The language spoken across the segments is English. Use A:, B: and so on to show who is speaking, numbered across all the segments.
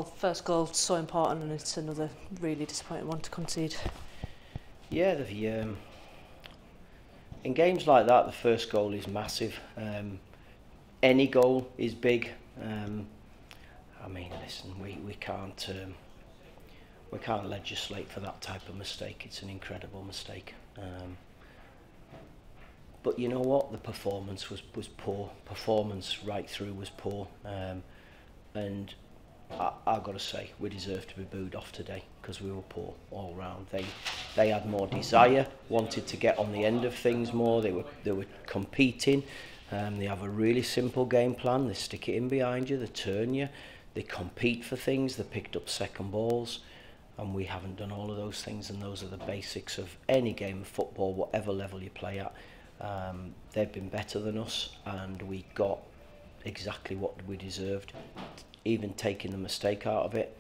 A: First goal so important, and it's another really disappointing one to concede.
B: Yeah, in games like that, the first goal is massive. Any goal is big. I mean, listen, we can't legislate for that type of mistake. It's an incredible mistake. But you know what? The performance was poor. Performance right through was poor. And I've got to say, we deserve to be booed off today because we were poor all round. They had more desire, wanted to get on the end of things more. They were competing. They have a really simple game plan. They stick it in behind you, they turn you, they compete for things, they picked up second balls, and we haven't done all of those things. And those are the basics of any game of football, whatever level you play at. They've been better than us, and we got exactly what we deserved. Even taking the mistake out of it,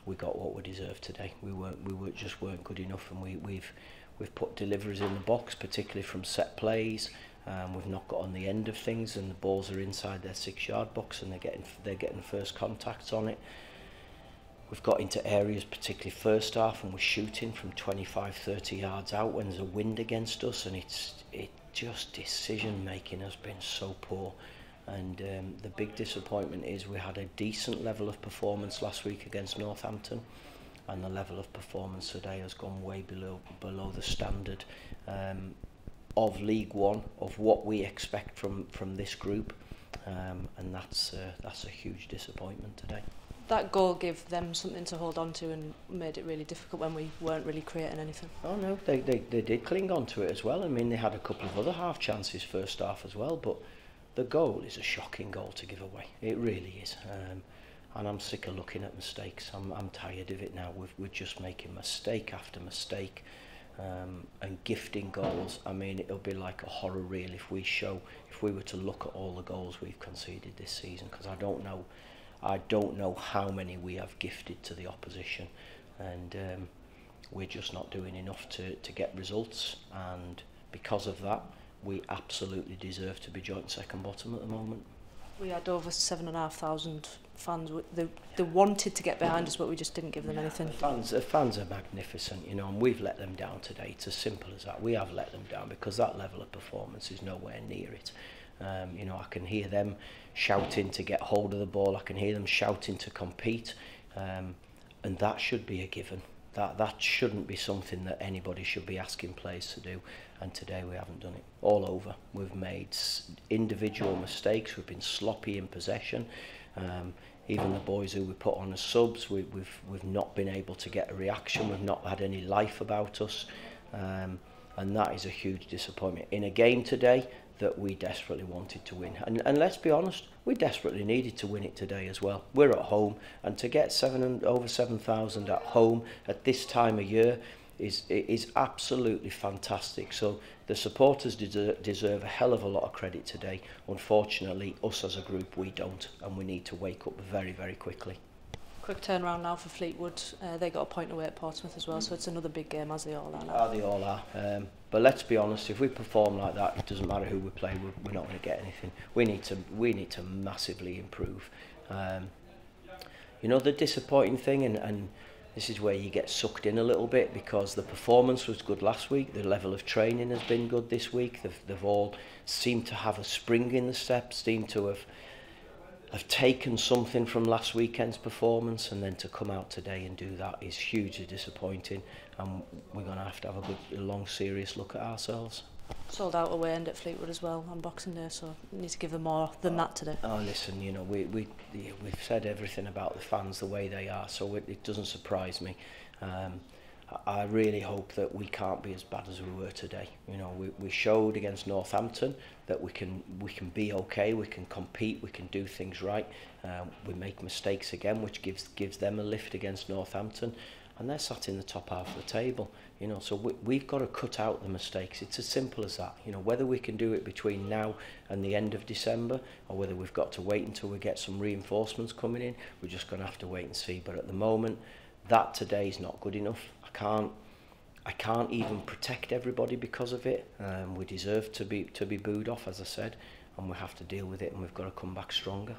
B: we got what we deserved today. We weren't good enough, and we've put deliveries in the box, particularly from set plays. We've not got on the end of things, and the balls are inside their 6-yard box, and they're getting first contacts on it. We've got into areas, particularly first half, and we're shooting from 25-30 yards out when there's a wind against us, and it just decision making has been so poor. And the big disappointment is we had a decent level of performance last week against Northampton, and the level of performance today has gone way below the standard of League One, of what we expect from this group, and that's a huge disappointment today.
A: That goal gave them something to hold on to and made it really difficult when we weren't really creating anything.
B: Oh no, they did cling on to it as well. I mean, they had a couple of other half chances first half as well, but the goal is a shocking goal to give away. It really is. And I'm sick of looking at mistakes. I'm tired of it now. We're just making mistake after mistake, and gifting goals. I mean, it'll be like a horror reel if we were to look at all the goals we've conceded this season, because I don't know how many we have gifted to the opposition, and we're just not doing enough to get results. And because of that, we absolutely deserve to be joint second bottom at the moment.
A: We had over 7,500 fans. They wanted to get behind us, but we just didn't give them anything.
B: The fans are magnificent, you know, and we've let them down today. It's as simple as that. We have let them down because that level of performance is nowhere near it. You know, I can hear them shouting to get hold of the ball. I can hear them shouting to compete, and that should be a given. That shouldn't be something that anybody should be asking players to do, and today we haven't done it. All over. We've made individual mistakes. We've been sloppy in possession. Even the boys who we put on as subs, we've not been able to get a reaction. We've not had any life about us, and that is a huge disappointment in a game today that we desperately wanted to win. And let's be honest, we desperately needed to win it today as well. We're at home, and to get over 7,000 at home at this time of year is absolutely fantastic. So the supporters deserve a hell of a lot of credit today. Unfortunately, us as a group, we don't, and we need to wake up very, very quickly.
A: Quick turnaround now for Fleetwood. They got a point away at Portsmouth as well, so it's another big game, as they all are now.
B: They all are. But let's be honest, if we perform like that, it doesn't matter who we play, we're not going to get anything. We need to massively improve. You know, the disappointing thing, and this is where you get sucked in a little bit, because the performance was good last week, the level of training has been good this week. They've all seemed to have a spring in the step, seem to have taken something from last weekend's performance, and then to come out today and do that is hugely disappointing, and we're going to have a long, serious look at ourselves.
A: Sold out away end at Fleetwood as well on Boxing Day, so we need to give them more than that today.
B: Oh, listen, you know, we've said everything about the fans the way they are, so it doesn't surprise me. I really hope that we can't be as bad as we were today. You know, we showed against Northampton that we can be okay, we can compete, we can do things right. We make mistakes again, which gives them a lift against Northampton, and they're sat in the top half of the table. You know, so we've got to cut out the mistakes. It's as simple as that. You know, whether we can do it between now and the end of December, or whether we've got to wait until we get some reinforcements coming in, we're just going to have to wait and see. But at the moment, that today is not good enough. I can't even protect everybody because of it. We deserve to be booed off, as I said, and we have to deal with it, and we've got to come back stronger.